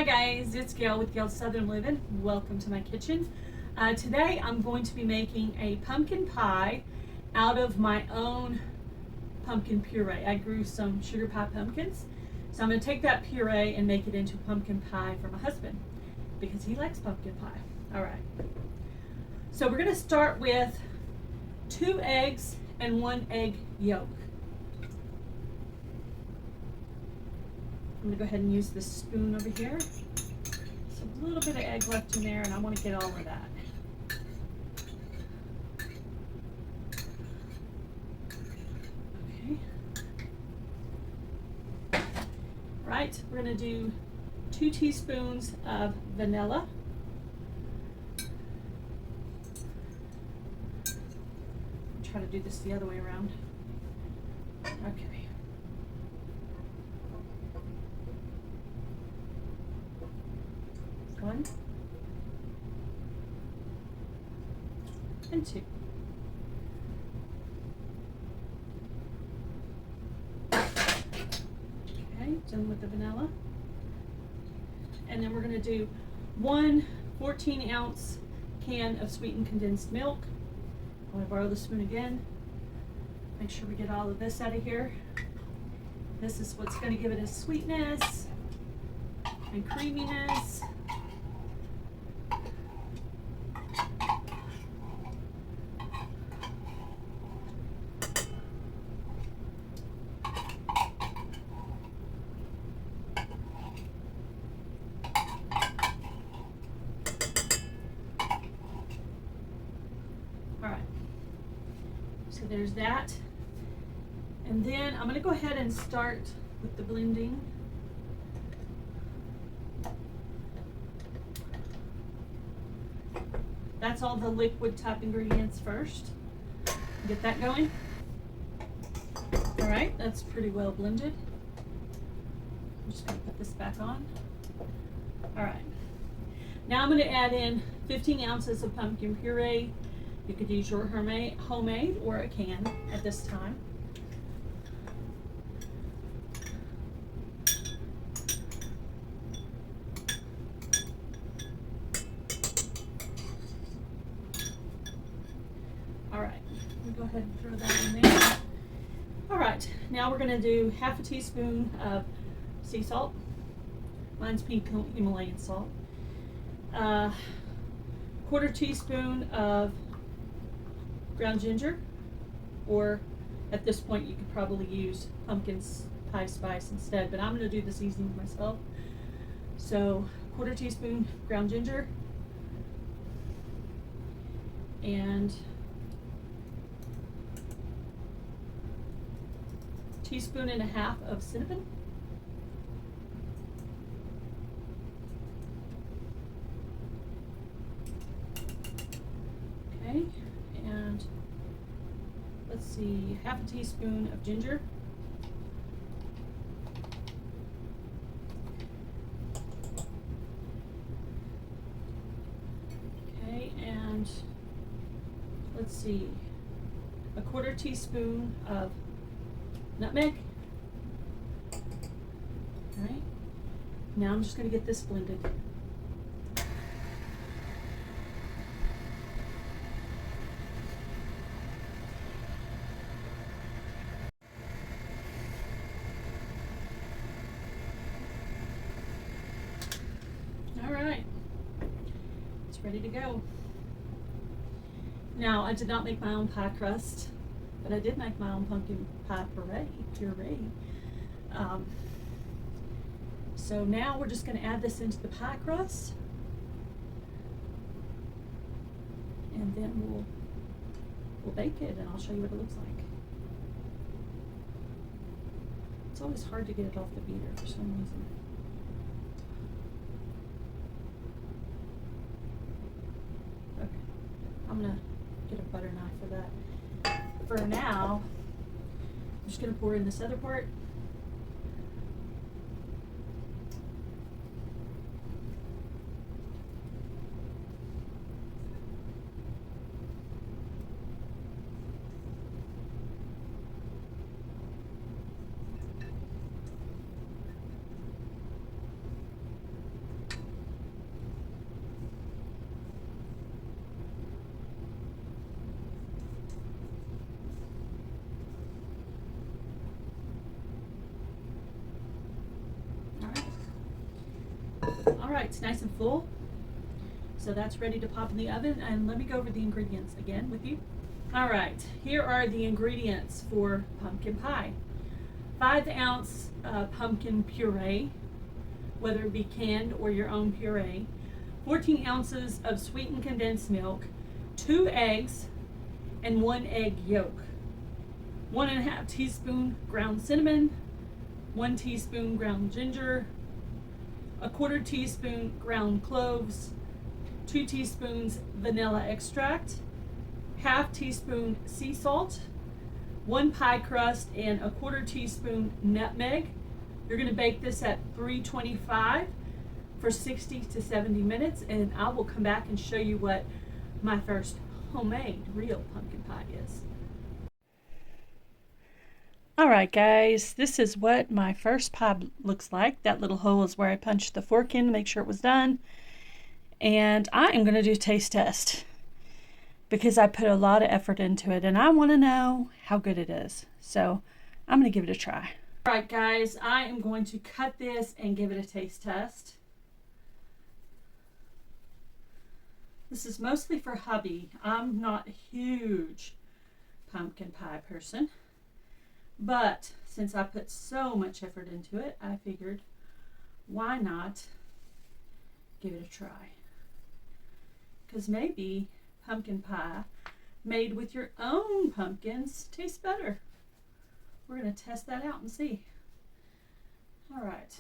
guys, it's Gail with Gail's Southern Living. Welcome to my kitchen. Today I'm going to be making a pumpkin pie out of my own pumpkin puree. I grew some sugar pie pumpkins, so I'm going to take that puree and make it into pumpkin pie for my husband because he likes pumpkin pie. All right. So we're going to start with 2 eggs and 1 egg yolk. I'm going to go ahead and use this spoon over here. There's a little bit of egg left in there, and I want to get all of that. Okay. Right, we're going to do 2 teaspoons of vanilla. I'll try to do this the other way around. Okay. 1 and 2. Okay, done with the vanilla. And then we're going to do 1 14-ounce can of sweetened condensed milk. I'm going to borrow the spoon again. Make sure we get all of this out of here. This is what's going to give it a sweetness and creaminess. All right, so there's that. And then I'm going to go ahead and start with the blending. That's all the liquid type ingredients first. Get that going. All right, that's pretty well blended. I'm just going to put this back on. All right, now I'm going to add in 15 ounces of pumpkin puree. You could use your homemade or a can at this time. All right, we'll go ahead and throw that in there. All right, now we're going to do half a teaspoon of sea salt. Mine's pink Himalayan salt. 1/4 teaspoon of ground ginger, or at this point you could probably use pumpkin pie spice instead, but I'm going to do the seasoning myself. So 1/4 teaspoon ground ginger and 1.5 teaspoons of cinnamon. Okay, and let's see, 1/2 teaspoon of ginger. Okay, and let's see, 1/4 teaspoon of nutmeg. All right, now I'm just going to get this blended. All right, it's ready to go. Now, I did not make my own pie crust, but I did make my own pumpkin pie puree. So now we're just going to add this into the pie crust, and then we'll bake it, and I'll show you what it looks like. It's always hard to get it off the beater for some reason. Okay, I'm gonna get a butter knife for that. For now, I'm just gonna pour in this other part. All right, it's nice and full. So that's ready to pop in the oven, and let me go over the ingredients again with you. All right, here are the ingredients for pumpkin pie. 5-ounce pumpkin puree, whether it be canned or your own puree. 14 ounces of sweetened condensed milk, 2 eggs, and 1 egg yolk. 1.5 teaspoon ground cinnamon, 1 teaspoon ground ginger, 1/4 teaspoon ground cloves, 2 teaspoons vanilla extract, 1/2 teaspoon sea salt, 1 pie crust, and 1/4 teaspoon nutmeg. You're going to bake this at 325 for 60 to 70 minutes, and I will come back and show you what my first homemade real pumpkin pie is. All right, guys, this is what my first pie looks like. That little hole is where I punched the fork in to make sure it was done. And I am going to do a taste test because I put a lot of effort into it and I want to know how good it is. So I'm going to give it a try. All right, guys, I am going to cut this and give it a taste test. This is mostly for hubby. I'm not a huge pumpkin pie person, but since I put so much effort into it, I figured why not give it a try? Because maybe pumpkin pie made with your own pumpkins tastes better. We're going to test that out and see. All right.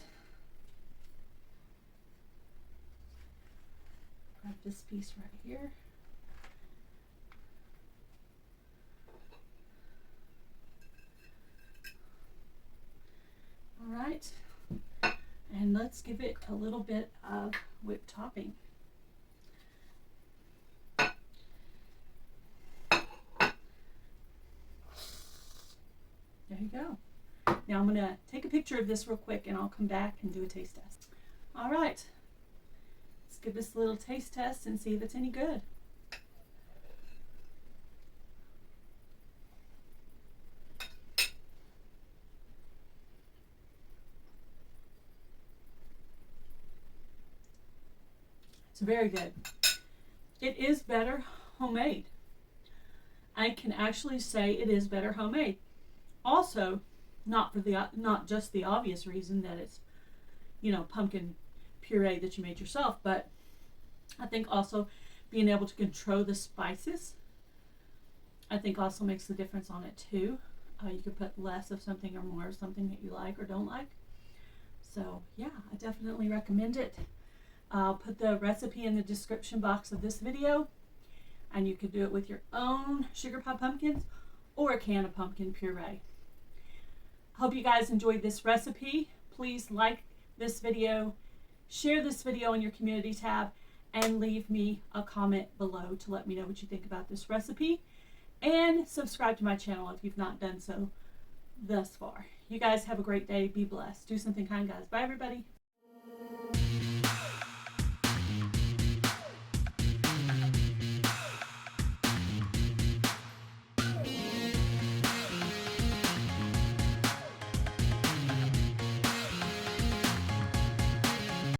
Grab this piece right here. All right. And let's give it a little bit of whipped topping. There you go. Now I'm going to take a picture of this real quick and I'll come back and do a taste test. All right. Let's give this a little taste test and see if it's any good. It's very good. It is better homemade. I can actually say it is better homemade. Also, not just the obvious reason that it's, pumpkin puree that you made yourself, but I think also being able to control the spices, I think also makes the difference on it too. You could put less of something or more of something that you like or don't like. So yeah, I definitely recommend it. I'll put the recipe in the description box of this video, and you could do it with your own sugar pie pumpkins or a can of pumpkin puree. Hope you guys enjoyed this recipe. Please like this video, share this video in your community tab, and leave me a comment below to let me know what you think about this recipe. And subscribe to my channel if you've not done so thus far. You guys have a great day. Be blessed. Do something kind, guys. Bye, everybody.